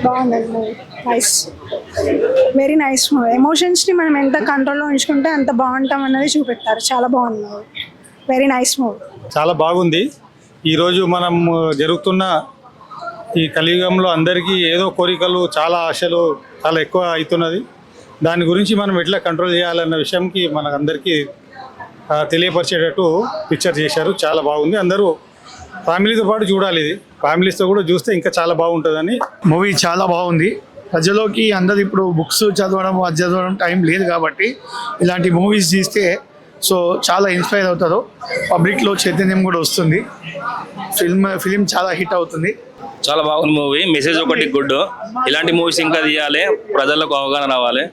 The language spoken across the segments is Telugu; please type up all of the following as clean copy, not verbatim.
బాగుంది movie. Nice, very nice movie. ఎమోషన్స్ని మనం ఎంత కంట్రోల్లో ఉంచుకుంటే అంత బాగుంటాం అన్నది చూపెట్టారు. చాలా బాగుంది మూవీ, వెరీ నైస్ మూవీ. చాలా బాగుంది. ఈరోజు మనం జరుగుతున్న ఈ కలియుగంలో అందరికీ ఏదో కోరికలు, చాలా ఆశలు చాలా ఎక్కువ అవుతున్నది. దాని గురించి మనం ఎట్లా కంట్రోల్ చేయాలన్న విషయంకి మనకందరికీ తెలియపరిచేటట్టు పిక్చర్ చేశారు. చాలా బాగుంది. అందరూ ఫ్యామిలీతో పాటు చూడాలి. ఇది ఫ్యామిలీస్తో కూడా చూస్తే ఇంకా చాలా బాగుంటుందని. మూవీ చాలా బాగుంది. ప్రజలోకి అందరు ఇప్పుడు బుక్స్ చదవడం, అది చదవడం టైం లేదు కాబట్టి ఇలాంటి మూవీస్ తీస్తే సో చాలా ఇన్స్పైర్ అవుతారు. పబ్లిక్లో చైతన్యం కూడా వస్తుంది. ఫిలిం చాలా హిట్ అవుతుంది. చాలా బాగుంది మూవీ. మెసేజ్ ఒకటి గుడ్. ఇలాంటి మూవీస్ ఇంకా తీయాలి, ప్రజలకు అవగాహన రావాలి.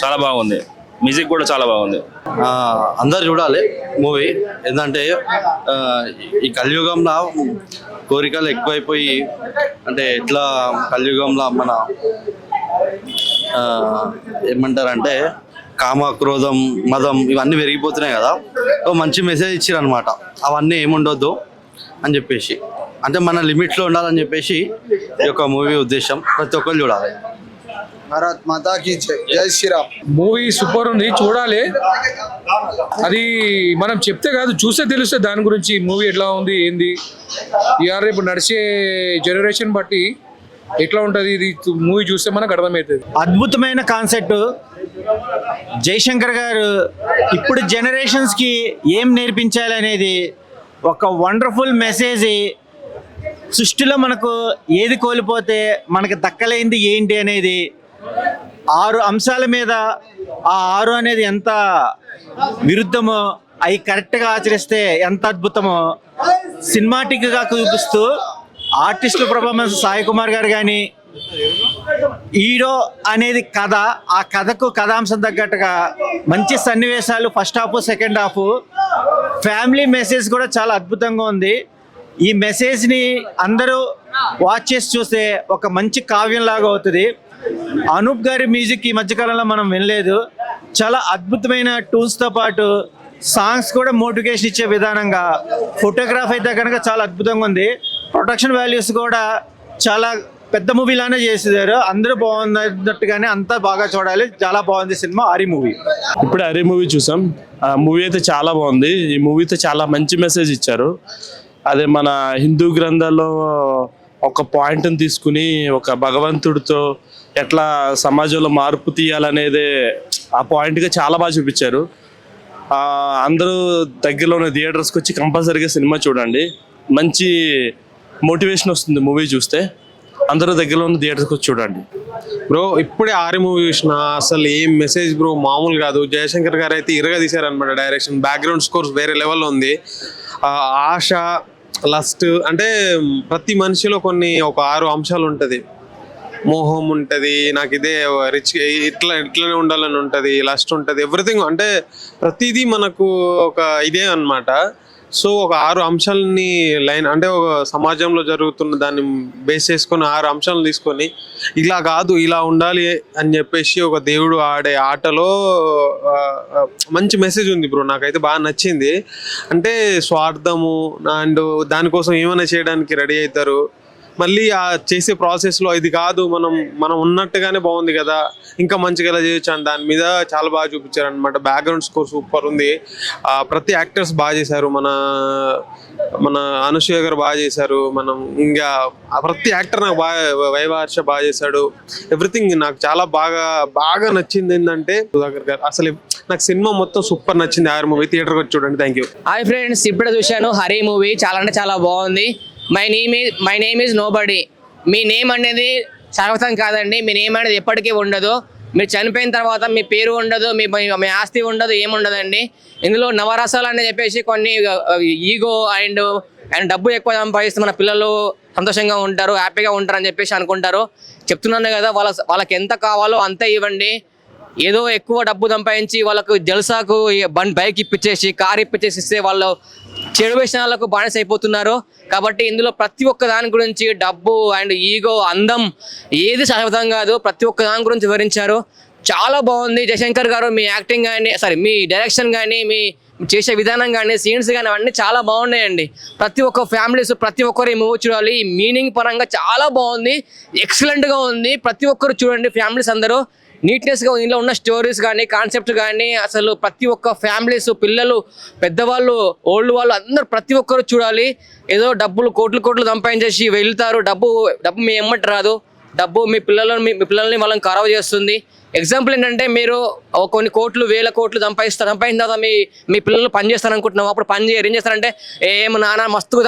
చాలా బాగుంది. మ్యూజిక్ కూడా చాలా బాగుంది. అందరు చూడాలి మూవీ. ఏంటంటే ఈ కలియుగంలో కోరికలు ఎక్కువైపోయి, అంటే ఎట్లా కలియుగంలో మన ఏమంటారంటే కామ, క్రోధం, మదం ఇవన్నీ పెరిగిపోతున్నాయి కదా. మంచి మెసేజ్ ఇచ్చారు అనమాట. అవన్నీ ఏముండొద్దు అని చెప్పేసి, అంటే మన లిమిట్లో ఉండాలని చెప్పేసి ఈ యొక్క మూవీ ఉద్దేశం. ప్రతి ఒక్కరు చూడాలి. భారత్ మాతాకి జై శ్రీరామ్. మూవీ సూపర్ ఉంది, చూడాలి. అది మనం చెప్తే కాదు, చూస్తే తెలుస్తే దాని గురించి మూవీ ఎట్లా ఉంది ఏంది. ఇవాళ ఇప్పుడు నడిచే జనరేషన్ బట్టి ఎట్లా ఉంటుంది ఇది మూవీ చూస్తే మనకు అర్థమవుతుంది. అద్భుతమైన కాన్సెప్ట్. జయశంకర్ గారు ఇప్పుడు జనరేషన్స్కి ఏం నేర్పించాలి అనేది ఒక వండర్ఫుల్ మెసేజ్. సృష్టిలో మనకు ఏది కోల్పోతే మనకు దక్కలేంది ఏంటి అనేది 6 అంశాల మీద, ఆ 6 అనేది ఎంత విరుద్ధమో అవి కరెక్ట్గా ఆచరిస్తే ఎంత అద్భుతమో సినిమాటిక్గా చూపిస్తూ ఆర్టిస్టుల పర్ఫార్మెన్స్ సాయి కుమార్ గారు కానీ, హీరో అనేది కథ, ఆ కథకు కథాంశం తగ్గట్టుగా మంచి సన్నివేశాలు, first half second half, family message కూడా చాలా అద్భుతంగా ఉంది. ఈ మెసేజ్ని అందరూ వాచ్ చేసి చూస్తే ఒక మంచి కావ్యంలాగా అవుతుంది. అనూప్ గారి మ్యూజిక్ ఈ మధ్యకాలంలో మనం వినలేదు. చాలా అద్భుతమైన టూన్స్తో పాటు సాంగ్స్ కూడా మోటివేషన్ ఇచ్చే విధానంగా, ఫోటోగ్రాఫ్ అయితే కనుక చాలా అద్భుతంగా ఉంది. ప్రొడక్షన్ వాల్యూస్ కూడా చాలా పెద్ద మూవీలానే చేసేదారు. అందరూ బాగున్నట్టుగానే అంతా బాగా చూడాలి. చాలా బాగుంది సినిమా. హరి మూవీ. ఇప్పుడు హరి మూవీ చూసాం. ఆ మూవీ అయితే చాలా బాగుంది. ఈ మూవీతో చాలా మంచి మెసేజ్ ఇచ్చారు. అదే మన హిందూ గ్రంథాల్లో ఒక పాయింట్ని తీసుకుని ఒక భగవంతుడితో ఎట్లా సమాజంలో మార్పు తీయాలనేది ఆ పాయింట్గా చాలా బాగా చూపించారు. అందరూ దగ్గరలో ఉన్న థియేటర్స్కి వచ్చి కంపల్సరీగా సినిమా చూడండి. మంచి మోటివేషన్ వస్తుంది మూవీ చూస్తే. అందరూ దగ్గరలో ఉన్న థియేటర్స్కి వచ్చి చూడండి. బ్రో ఇప్పుడే ఆరి మూవీ చూసిన, అసలు ఏం మెసేజ్ బ్రో, మామూలు కాదు. జయశంకర్ గారు అయితే ఇరగా తీశారనమాట. డైరెక్షన్, బ్యాక్గ్రౌండ్ స్కోర్స్ వేరే లెవెల్లో ఉంది. ఆశ, లస్ట్, అంటే ప్రతి మనిషిలో ఒక 6 అంశాలు ఉంటుంది. మోహం ఉంటుంది, నాకు ఇదే రిచ్ ఇట్లనే ఉండాలని ఉంటుంది, లస్ట్ ఉంటుంది, ఎవ్రీథింగ్. అంటే ప్రతిదీ మనకు ఒక ఇదే అన్నమాట. సో ఒక 6 అంశాలని లైన్, అంటే ఒక సమాజంలో జరుగుతున్న దాన్ని బేస్ చేసుకొని 6 అంశాలను తీసుకొని ఇలా కాదు ఇలా ఉండాలి అని చెప్పేసి ఒక దేవుడు ఆడే ఆటలో మంచి మెసేజ్ ఉంది బ్రో. నాకైతే బాగా నచ్చింది. అంటే స్వార్థము అండ్ దానికోసం ఏమైనా చేయడానికి రెడీ అవుతారు. మళ్ళీ ఆ చేసే ప్రాసెస్లో ఇది కాదు, మనం ఉన్నట్టుగానే బాగుంది కదా, ఇంకా మంచిగా ఎలా చేయొచ్చు అని దాని మీద చాలా బాగా చూపించారు అనమాట. బ్యాక్గ్రౌండ్ స్కోర్ సూపర్ ఉంది. ప్రతి యాక్టర్స్ బాగా చేశారు. మన అనసూయ గారు బాగా చేశారు. ఇంకా ప్రతి యాక్టర్ నాకు బాగా, వైవాహర్ష బాగా చేశాడు. ఎవ్రీథింగ్ నాకు చాలా బాగా నచ్చింది. ఏంటంటే సుధాకర్ గారు అసలు నాకు సినిమా మొత్తం సూపర్ నచ్చింది. హరి మూవీ థియేటర్కి వచ్చి చూడండి. Thank you. హాయ్ ఫ్రెండ్స్, ఇప్పుడే చూశాను హరి మూవీ. చాలా అంటే చాలా బాగుంది. My name is nobody. Me name అనేది శాశ్వతం కాదండి. మీ నేమ్ అనేది ఎప్పటికీ ఉండదు. మీరు చనిపోయిన తర్వాత మీ పేరు ఉండదు, మీ ఆస్తి ఉండదు, ఏముండదండి. ఇందులో నవరసాలు అని చెప్పేసి కొన్ని ఈగో అండ్ డబ్బు ఎక్కువ సంపాదిస్తే మన పిల్లలు సంతోషంగా ఉంటారు, హ్యాపీగా ఉంటారు అని చెప్పేసి అనుకుంటారు. చెప్తున్నాను కదా, వాళ్ళకి ఎంత కావాలో అంతే ఇవ్వండి. ఏదో ఎక్కువ డబ్బు సంపాదించి వాళ్ళకు జల్సాకు బైక్ ఇప్పించేసి, కార్ ఇప్పించేసి ఇస్తే వాళ్ళు చెడు వ్యసనాలకు బానిస అయిపోతున్నారు. కాబట్టి ఇందులో ప్రతి ఒక్క దాని గురించి, డబ్బు అండ్ ఈగో, అందం ఏది శాశ్వతం కాదు, ప్రతి ఒక్క దాని గురించి వివరించారు. చాలా బాగుంది. జయశంకర్ గారు మీ యాక్టింగ్ కానీ, మీ డైరెక్షన్ కానీ, మీ చేసే విధానం కానీ సీన్స్ కానీ అవన్నీ చాలా బాగున్నాయండి. ప్రతి ఒక్క ఫ్యామిలీస్ ప్రతి ఒక్కరు ఈ మూవీ చూడాలి. ఈ మీనింగ్ పరంగా చాలా బాగుంది, ఎక్సలెంట్గా ఉంది. ప్రతి ఒక్కరు చూడండి, ఫ్యామిలీస్ అందరూ నీట్నెస్గా ఇందులో ఉన్న స్టోరీస్ కానీ కాన్సెప్ట్ కానీ అసలు ప్రతి ఒక్క ఫ్యామిలీస్, పిల్లలు, పెద్దవాళ్ళు, ఓల్డ్ వాళ్ళు అందరూ ప్రతి ఒక్కరు చూడాలి. ఏదో డబ్బులు కోట్లు సంపాదించేసి వెళ్తారు, డబ్బు మీ ఎమ్మటి రాదు. డబ్బు మీ పిల్లల్ని వాళ్ళని ఖరాబ్ చేస్తుంది. ఎగ్జాంపుల్ ఏంటంటే మీరు కొన్ని కోట్లు, వేల కోట్లు సంపాదిన తర్వాత మీ పిల్లలు పని చేస్తారు అనుకుంటున్నాం. అప్పుడు పని చేయరు. ఏం చేస్తారంటే నాన్న మస్తు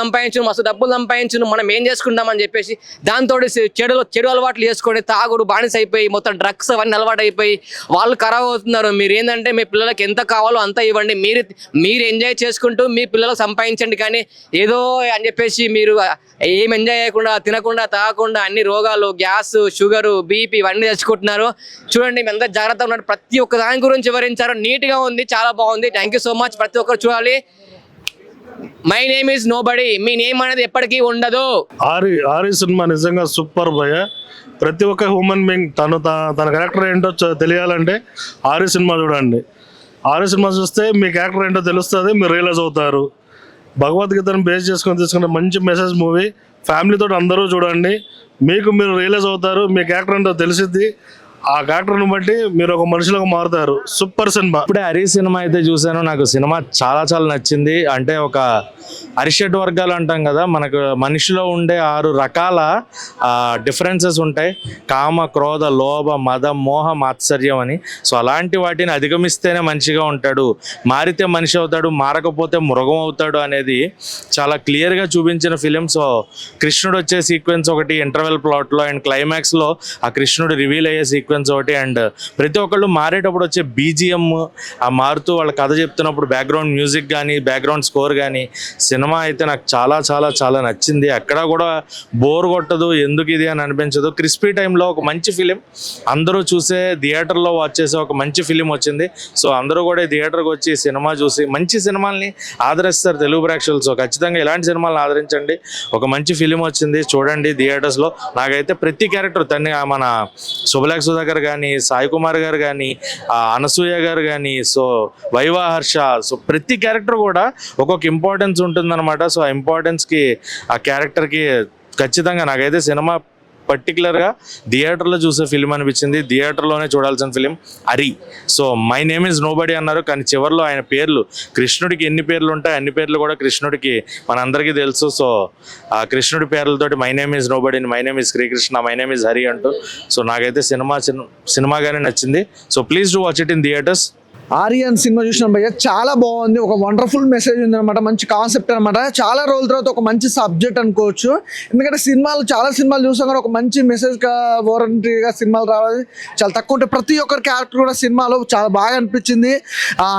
డబ్బులు సంపాదించు, మనం ఏం చేసుకుంటామని చెప్పేసి దాంతో చెడు అలవాట్లు చేసుకొని తాగుడు బానిస అయిపోయి మొత్తం డ్రగ్స్ అవన్నీ అలవాటు అయిపోయి వాళ్ళు ఖరాబ్ అవుతున్నారు. మీరు ఏంటంటే మీ పిల్లలకి ఎంత కావాలో అంత ఇవ్వండి, మీరు ఎంజాయ్ చేసుకుంటూ మీ పిల్లలకు సంపాదించండి. కానీ ఏదో అని చెప్పేసి మీరు ఏం ఎంజాయ్ చేయకుండా, తినకుండా, తాగకుండా అన్ని రోగాలు, గ్యాస్, షుగరు, బీపీ ఇవన్నీ తెచ్చుకుంటున్నారు. చూడండి, మేము ఎంత జాగ్రత్తగా ఉన్నారు. ప్రతి ఒక్క దాని గురించి వివరించారు, నీట్గా ఉంది, చాలా బాగుంది. Thank you so much. ప్రతి ఒక్కరు చూడాలి. My name is nobody. Me name అనేది ఎప్పటికీ ఉండదు. ఆరి సినిమా నిజంగా సూపర్ భయ. ప్రతి ఒక్క హ్యూమన్ బీయింగ్ తన క్యారెక్టర్ ఏంటో తెలియాలంటే ఆరి సినిమా చూడండి. ఆరి సినిమా చూస్తే మీ క్యారెక్టర్ ఏంటో తెలుస్తుంది, మీరు రియలైజ్ అవుతారు. భగవద్గీతను బేస్ చేసుకొని తీసుకునే మంచి మెసేజ్ మూవీ. ఫ్యామిలీతో అందరూ చూడండి, మీరు రియలైజ్ అవుతారు, మీ క్యారెక్టర్ ఏంటో తెలిసిద్ది. ఆ క్యారెక్టర్ని బట్టి మీరు ఒక మనిషిలోకి మారుతారు. Super cinema. ఇప్పుడే హరి సినిమా అయితే చూశాను, నాకు సినిమా చాలా చాలా నచ్చింది. అంటే ఒక అరిషడ్ వర్గాలు అంటాం కదా, మనకు మనిషిలో ఉండే 6 రకాల డిఫరెన్సెస్ ఉంటాయి. కామ, క్రోధ, లోభ, మద, మోహ, మాత్సర్యం అని. సో అలాంటి వాటిని అధిగమిస్తేనే మనిషిగా ఉంటాడు, మారితే మనిషి అవుతాడు, మారకపోతే మృగం అవుతాడు అనేది చాలా క్లియర్గా చూపించిన ఫిలిం. సో కృష్ణుడు వచ్చే సీక్వెన్స్ ఒకటి ఇంటర్వెల్ ప్లాట్లో, అండ్ క్లైమాక్స్లో ఆ కృష్ణుడు రివీల్ అయ్యే సీక్వెన్స్ ఒకటి, అండ్ ప్రతి ఒక్కళ్ళు మారేటప్పుడు వచ్చే బీజిఎం మారుతూ వాళ్ళ కథ చెప్తున్నప్పుడు బ్యాక్గ్రౌండ్ మ్యూజిక్ కానీ బ్యాక్గ్రౌండ్ స్కోర్ కానీ, సినిమా అయితే నాకు చాలా చాలా చాలా నచ్చింది. ఎక్కడా కూడా బోర్ కొట్టదు, ఎందుకు ఇది అని అనిపించదు. క్రిస్పీ టైంలో ఒక మంచి ఫిలిం, అందరూ చూసే థియేటర్లో వాచ్ చేసే ఒక మంచి ఫిలిం వచ్చింది. సో అందరూ కూడా థియేటర్కి వచ్చి సినిమా చూసి మంచి సినిమాల్ని ఆదరిస్తారు తెలుగు ప్రేక్షకులు. సో ఖచ్చితంగా ఇలాంటి సినిమాలను ఆదరించండి. ఒక మంచి ఫిలిం వచ్చింది, చూడండి థియేటర్స్లో. నాకైతే ప్రతి క్యారెక్టర్ మన శుభలేఖ సుధాకర్ కానీ, సాయి కుమార్ గారు కానీ, అనసూయ గారు కానీ, సో వైవా హర్ష, సో ప్రతి క్యారెక్టర్ కూడా ఒక్కొక్క ఇంపార్టెన్స్ ఉంటుందన్నమాట. సో ఆ ఇంపార్టెన్స్కి, ఆ క్యారెక్టర్కి ఖచ్చితంగా నాకైతే సినిమా పర్టికులర్గా థియేటర్లో చూసే ఫిలిం అనిపించింది. థియేటర్లోనే చూడాల్సిన film Hari. So my name is nobody అన్నారు, కానీ చివరిలో ఆయన పేర్లు, కృష్ణుడికి ఎన్ని పేర్లు ఉంటాయి అన్ని పేర్లు కూడా కృష్ణుడికి మనందరికీ తెలుసు. సో ఆ కృష్ణుడి పేర్లతోటి my name is nobody, my name is Srikrishna, my name is Hari అంటూ. సో నాకైతే సినిమాగానే నచ్చింది. So please do watch it in theatres. Aryan సినిమా చూసినాం భయ్య, చాలా బాగుంది. ఒక వండర్ఫుల్ మెసేజ్ ఉంది అనమాట, మంచి కాన్సెప్ట్ అనమాట. చాలా రోజుల తర్వాత ఒక మంచి సబ్జెక్ట్ అనుకోవచ్చు. ఎందుకంటే చాలా సినిమాలు చూసాం కానీ ఒక మంచి మెసేజ్ వారంటీగా సినిమాలు రావాలి చాలా తక్కువ ఉంటాయి. ప్రతి ఒక్కరి క్యారెక్టర్ కూడా సినిమాలో చాలా బాగా అనిపించింది.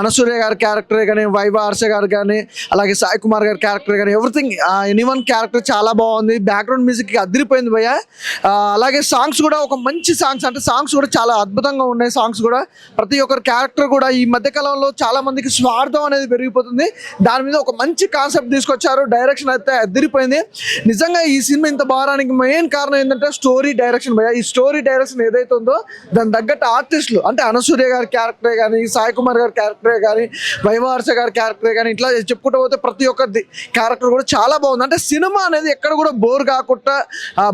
అనసూయ గారి క్యారెక్టరే కానీ, వైవా హర్ష గారు కానీ, అలాగే సాయి కుమార్ గారి క్యారెక్టర్ కానీ, ఎవ్రీథింగ్ ఎనీవన్ క్యారెక్టర్ చాలా బాగుంది. బ్యాక్గ్రౌండ్ మ్యూజిక్ అదిరిపోయింది భయ్య. అలాగే సాంగ్స్ కూడా ఒక మంచి సాంగ్స్, అంటే సాంగ్స్ కూడా చాలా అద్భుతంగా ఉన్నాయి. సాంగ్స్ కూడా ప్రతి ఒక్కరి క్యారెక్టర్ కూడా ఈ మధ్య కాలంలో చాలా మందికి స్వార్థం అనేది పెరిగిపోతుంది, దాని మీద ఒక మంచి కాన్సెప్ట్ తీసుకొచ్చారు. డైరెక్షన్ అయితే అదిరిపోయింది. నిజంగా ఈ సినిమా ఇంత బాగానికి మెయిన్ కారణం ఏంటంటే స్టోరీ డైరెక్షన్ భయ్య. ఈ స్టోరీ డైరెక్షన్ ఏదైతే ఉందో దాని తగ్గట్టు ఆర్టిస్టులు, అంటే అనసూయ గారి క్యారెక్టరే కానీ, సాయి కుమార్ గారి క్యారెక్టరే కానీ, వైవా హర్ష గారి క్యారెక్టరే కానీ, ఇట్లా చెప్పుకుంటూ పోతే ప్రతి ఒక్క క్యారెక్టర్ కూడా చాలా బాగుంది. అంటే సినిమా అనేది ఎక్కడ కూడా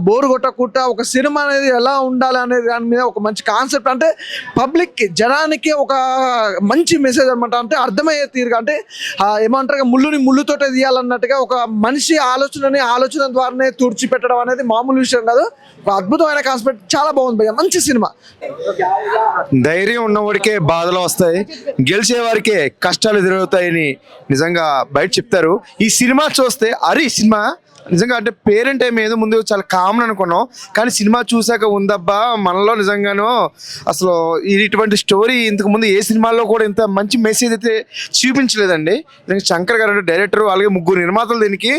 బోర్ కొట్టకుండా ఒక సినిమా అనేది ఎలా ఉండాలి అనేది దాని మీద ఒక మంచి కాన్సెప్ట్, అంటే పబ్లిక్కి, జనానికి ఒక మంచి మెసేజ్ అనమాట. అంటే అర్థమయ్యే తీరుగా, అంటే ఏమంటారు, ముళ్ళుతో తీయాలన్నట్టుగా ఒక మనిషి ఆలోచన ద్వారానే తుడిచిపెట్టడం అనేది మామూలు విషయం కాదు. ఒక అద్భుతమైన కాన్సెప్ట్, చాలా బాగుంది భయ్య, మంచి సినిమా. ధైర్యం ఉన్నవాడికే బాధలు వస్తాయి, గెలిచే వారికే కష్టాలు ఎదురవుతాయని నిజంగా బయట చెప్తారు. ఈ సినిమా చూస్తే హరి సినిమా నిజంగా, అంటే పేరెంట్ టైం ఏదో ముందు చాలా కామన్ అనుకున్నాం, కానీ సినిమా చూసాక ఉందబ్బా మనలో నిజంగానో అసలు ఇటువంటి స్టోరీ ఇంతకు ముందు ఏ సినిమాల్లో కూడా ఇంత మంచి మెసేజ్ అయితే చూపించలేదండి. శంకర్ గారు అంటే డైరెక్టర్, అలాగే 3 నిర్మాతలు దీనికి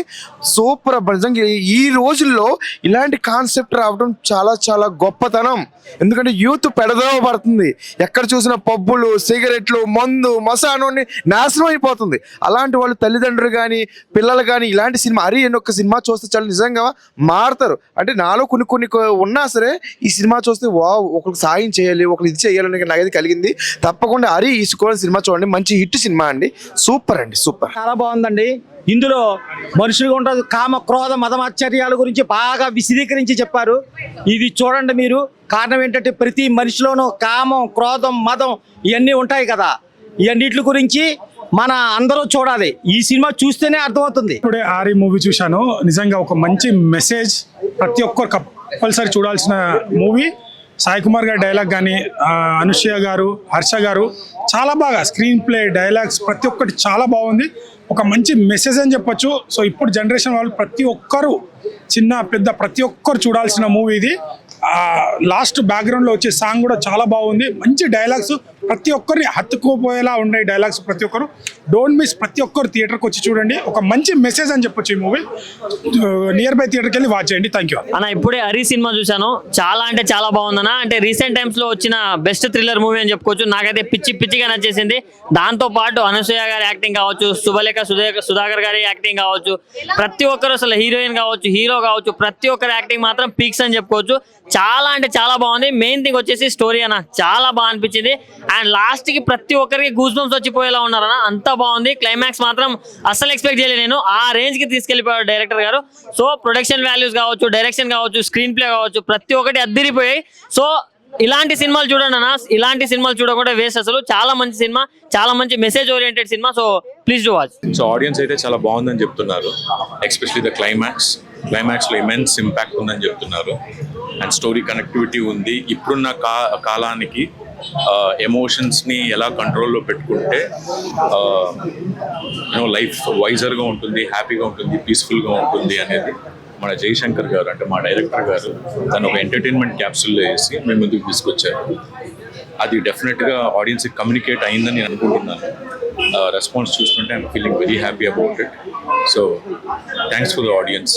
సూపర్. నిజంగా ఈ రోజుల్లో ఇలాంటి కాన్సెప్ట్ రావడం చాలా చాలా గొప్పతనం. ఎందుకంటే యూత్ పెడదోవ పడుతుంది, ఎక్కడ చూసిన పబ్బులు, సిగరెట్లు, మందు, మసాను నాశనం అయిపోతుంది. అలాంటి వాళ్ళు తల్లిదండ్రులు కానీ, పిల్లలు కానీ ఇలాంటి సినిమా హరి అని ఒక సినిమా సినిమా చూస్తే చాలా నిజంగా మారుతారు. అంటే నాలో కొన్ని ఉన్నా సరే ఈ సినిమా చూస్తే ఒకరికి సాయం చేయాలి, ఒకరు ఇది చేయాలని నాకైతే కలిగింది. తప్పకుండా హరి ఈసుకోవాలని సినిమా చూడండి, మంచి హిట్ సినిమా అండి. సూపర్ అండి, సూపర్. చాలా బాగుందండి. ఇందులో మనుషులుగా ఉంటుంది కామ క్రోధ మదమాశ్చర్యాల గురించి బాగా విశదీకరించి చెప్పారు. ఇది చూడండి మీరు. కారణం ఏంటంటే ప్రతి మనిషిలోనూ కామం, క్రోధం, మదం ఇవన్నీ ఉంటాయి కదా. ఇవన్నిటి గురించి మన అందరూ చూడాలి. ఈ సినిమా చూస్తేనే అర్థమవుతుంది. ఇప్పుడే ఆరి మూవీ చూశాను. నిజంగా ఒక మంచి మెసేజ్, ప్రతి ఒక్కరు కంపల్సరీ చూడాల్సిన మూవీ. సాయి కుమార్ గారి డైలాగ్ కానీ, అనుష్య గారు, హర్ష గారు చాలా బాగా స్క్రీన్ ప్లే, డైలాగ్స్ ప్రతి ఒక్కటి చాలా బాగుంది. ఒక మంచి మెసేజ్ అని చెప్పొచ్చు. సో ఇప్పుడు జనరేషన్ వాళ్ళు ప్రతి ఒక్కరు, చిన్న పెద్ద ప్రతి ఒక్కరు చూడాల్సిన మూవీ ఇది. లాస్ట్ బ్యాక్గ్రౌండ్లో వచ్చే సాంగ్ కూడా చాలా బాగుంది. మంచి డైలాగ్స్, ప్రతి ఒక్కరిని హత్తుకోపోయేలా ఉండే డైలాగ్స్. ప్రతి ఒక్కరు డోంట్ మిస్, ప్రతి ఒక్కరు థియేటర్కి వచ్చి చూడండి. ఒక మంచి మెసేజ్ అని చెప్పొచ్చు ఈ మూవీ. నియర్ బై థియేటర్కి వెళ్ళి వాచ్ చేయండి. థ్యాంక్ యూ అన్న. ఇప్పుడే హరి సినిమా చూశాను. చాలా అంటే చాలా బాగుందన్న. అంటే రీసెంట్ టైమ్స్లో వచ్చిన బెస్ట్ థ్రిల్లర్ మూవీ అని చెప్పుకోవచ్చు. నాకైతే పిచ్చిగా నచ్చేసింది. దాంతో పాటు అనసూయ గారి యాక్టింగ్ కావచ్చు, శుభలేఖ సుధాకర్ గారి యాక్టింగ్ కావచ్చు, ప్రతి ఒక్కరు అసలు హీరోయిన్ కావచ్చు, హీరో కావచ్చు, ప్రతి ఒక్కరి యాక్టింగ్ మాత్రం పీక్స్ అని చెప్పుకోవచ్చు. చాలా అంటే చాలా బాగుంది. మెయిన్ థింగ్ వచ్చేసి స్టోరీ అన్న చాలా బాగా అనిపించింది. అండ్ లాస్ట్ కి ప్రతి ఒక్కరికి గూస్ బంప్స్ వచ్చిపోయేలా ఉన్నారన్న, అంత బాగుంది. క్లైమాక్స్ మాత్రం అస్సలు ఎక్స్పెక్ట్ చేయలేదు నేను. ఆ రేంజ్ కి తీసుకెళ్లిపోయాడు డైరెక్టర్ గారు. సో ప్రొడక్షన్ వాల్యూస్ కావచ్చు, డైరెక్షన్ కావచ్చు, స్క్రీన్ ప్లే కావచ్చు, ప్రతి ఒక్కటి అద్దిరిపోయాయి. సో ఇలాంటి సినిమాలు చూడండి అన్న. ఇలాంటి సినిమాలు చూడకుండా వేస్ట్ అసలు. చాలా మంచి సినిమా, చాలా మంచి message oriented cinema. So please do watch. So audience అయితే చాలా బాగుందని చెప్తున్నారు. ఎస్పెషలీ ద క్లైమాక్స్లో ఇమెన్స్ ఇంపాక్ట్ ఉందని చెప్తున్నారు. అండ్ స్టోరీ కనెక్టివిటీ ఉంది. ఇప్పుడున్న కాలానికి ఎమోషన్స్ని ఎలా కంట్రోల్లో పెట్టుకుంటే లైఫ్ వైజర్గా ఉంటుంది, హ్యాపీగా ఉంటుంది, పీస్ఫుల్గా ఉంటుంది అనేది మన జయశంకర్ గారు, అంటే మా డైరెక్టర్ గారు, తను ఒక ఎంటర్టైన్మెంట్ క్యాప్సూల్లో వేసి మేము ముందుకు తీసుకొచ్చారు. అది డెఫినెట్గా ఆడియన్స్కి కమ్యూనికేట్ అయిందని నేను అనుకుంటున్నాను. రెస్పాన్స్ చూస్తుంటే I'm feeling very happy about it. So thanks for the audience.